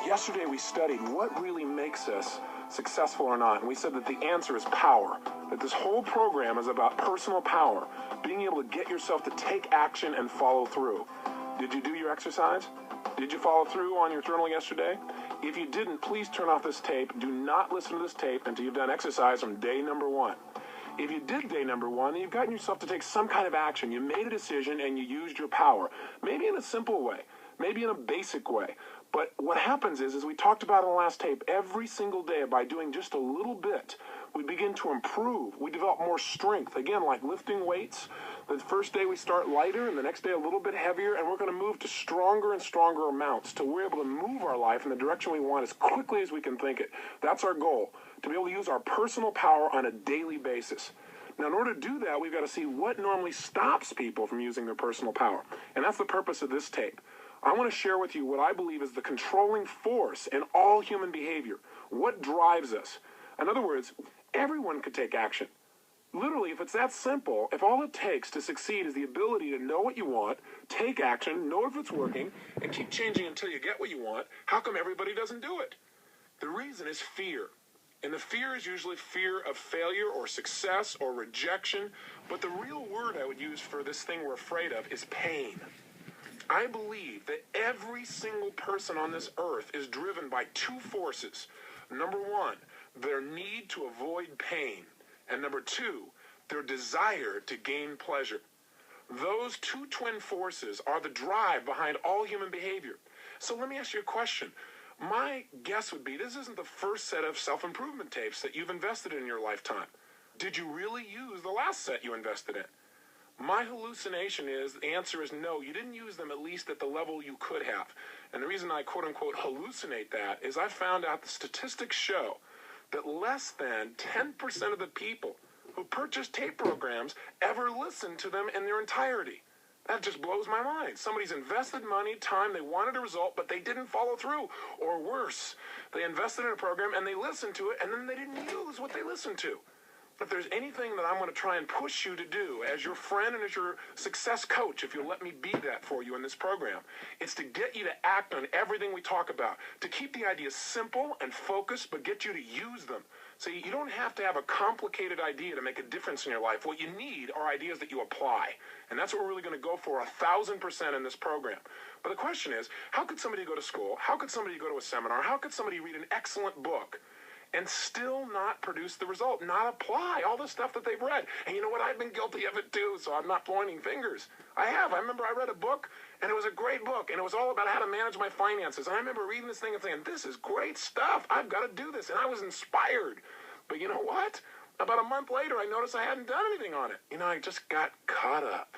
Yesterday we studied what really makes us successful or not, and we said that the answer is power, that this whole program is about personal power, being able to get yourself to take action and follow through. Did you do your exercise? Did you follow through on your journal yesterday? If you didn't, please turn off this tape. Do not listen to this tape until you've done exercise from day number 1. If you did day number 1, then you've gotten yourself to take some kind of action. You made a decision and you used your power, maybe in a simple way, maybe in a basic way. But what happens is, as we talked about in the last tape, every single day by doing just a little bit, we begin to improve. We develop more strength. Again, like lifting weights. The first day we start lighter, and the next day a little bit heavier, and we're going to move to stronger and stronger amounts till we're able to move our life in the direction we want as quickly as we can think it. That's our goal, to be able to use our personal power on a daily basis. Now, in order to do that, we've got to see what normally stops people from using their personal power. And that's the purpose of this tape. I want to share with you what I believe is the controlling force in all human behavior. What drives us? In other words, everyone could take action. Literally, if it's that simple, if all it takes to succeed is the ability to know what you want, take action, know if it's working, and keep changing until you get what you want, how come everybody doesn't do it? The reason is fear. And the fear is usually fear of failure or success or rejection. But the real word I would use for this thing we're afraid of is pain. I believe that every single person on this earth is driven by two forces. Number 1, their need to avoid pain. And number 2, their desire to gain pleasure. Those two twin forces are the drive behind all human behavior. So let me ask you a question. My guess would be this isn't the first set of self-improvement tapes that you've invested in your lifetime. Did you really use the last set you invested in? My hallucination is, the answer is no, you didn't use them at least at the level you could have. And the reason I quote-unquote hallucinate that is I found out the statistics show that less than 10% of the people who purchase tape programs ever listen to them in their entirety. That just blows my mind. Somebody's invested money, time, they wanted a result, but they didn't follow through. Or worse, they invested in a program and they listened to it and then they didn't use what they listened to. If there's anything that I'm going to try and push you to do as your friend and as your success coach, if you'll let me be that for you in this program, it's to get you to act on everything we talk about, to keep the ideas simple and focused, but get you to use them. So you don't have to have a complicated idea to make a difference in your life. What you need are ideas that you apply. And that's what we're really going to go for 1,000% in this program. But the question is, how could somebody go to school? How could somebody go to a seminar? How could somebody read an excellent book and still not produce the result, not apply all the stuff that they've read? And you know what? I've been guilty of it too, so I'm not pointing fingers. I have. I remember I read a book, and it was a great book, and it was all about how to manage my finances. And I remember reading this thing and saying, this is great stuff. I've got to do this. And I was inspired. But you know what? About a month later, I noticed I hadn't done anything on it. I just got caught up,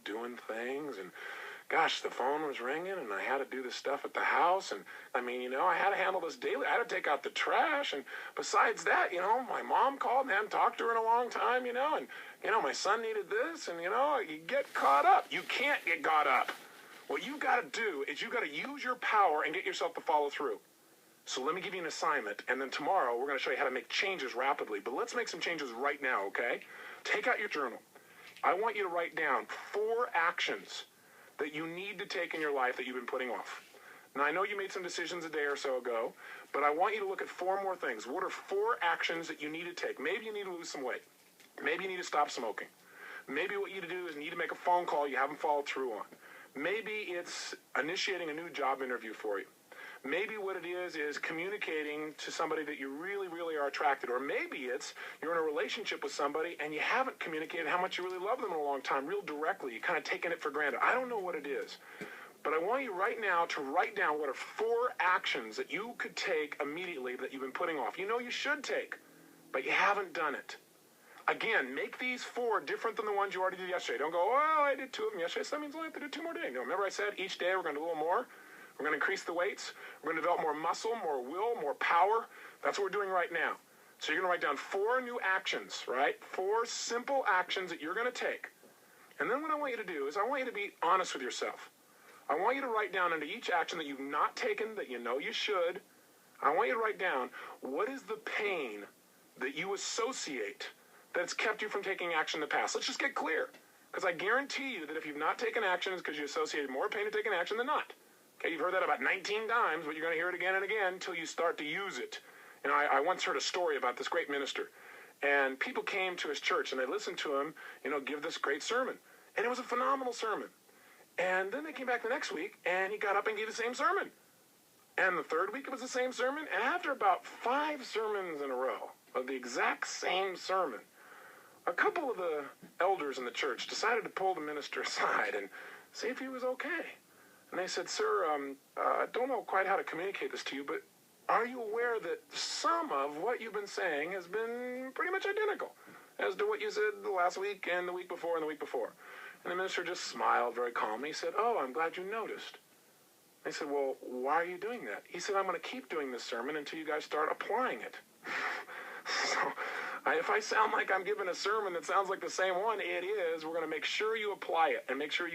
doing things, and gosh, the phone was ringing, and I had to do this stuff at the house, and I had to handle this daily. I had to take out the trash, and besides that, my mom called and I hadn't talked to her in a long time, and my son needed this, and you get caught up. You can't get caught up. What you got to do is you got to use your power and get yourself to follow through. So let me give you an assignment, and then tomorrow we're going to show you how to make changes rapidly. But let's make some changes right now, okay? Take out your journal. I want you to write down 4 actions that you need to take in your life that you've been putting off. Now, I know you made some decisions a day or so ago, but I want you to look at 4 more things. What are 4 actions that you need to take? Maybe you need to lose some weight. Maybe you need to stop smoking. Maybe what you need to do is you need to make a phone call you haven't followed through on. Maybe it's initiating a new job interview for you. Maybe what it is communicating to somebody that you really, really are attracted. Or maybe it's you're in a relationship with somebody and you haven't communicated how much you really love them in a long time, real directly. You're kind of taking it for granted. I don't know what it is. But I want you right now to write down what are 4 actions that you could take immediately that you've been putting off. You know you should take, but you haven't done it. Again, make these 4 different than the ones you already did yesterday. Don't go, I did 2 of them yesterday, so that means I have to do 2 more today. No, remember I said each day we're going to do a little more? We're going to increase the weights. We're going to develop more muscle, more will, more power. That's what we're doing right now. So you're going to write down 4 new actions, right? 4 simple actions that you're going to take. And then what I want you to do is I want you to be honest with yourself. I want you to write down under each action that you've not taken that you know you should. I want you to write down what is the pain that you associate that's kept you from taking action in the past. Let's just get clear. Because I guarantee you that if you've not taken action, it's because you associated more pain to taking action than not. Okay, you've heard that about 19 times, but you're going to hear it again and again until you start to use it. And I once heard a story about this great minister. And people came to his church, and they listened to him, give this great sermon. And it was a phenomenal sermon. And then they came back the next week, and he got up and gave the same sermon. And the third week, it was the same sermon. And after about 5 sermons in a row of the exact same sermon, a couple of the elders in the church decided to pull the minister aside and see if he was okay. And they said, "Sir, I don't know quite how to communicate this to you, but are you aware that some of what you've been saying has been pretty much identical as to what you said the last week and the week before and the week before?" And the minister just smiled very calmly. He said, "Oh, I'm glad you noticed." They said, "Well, why are you doing that?" He said, "I'm going to keep doing this sermon until you guys start applying it." So if I sound like I'm giving a sermon that sounds like the same one, it is. We're going to make sure you apply it and make sure you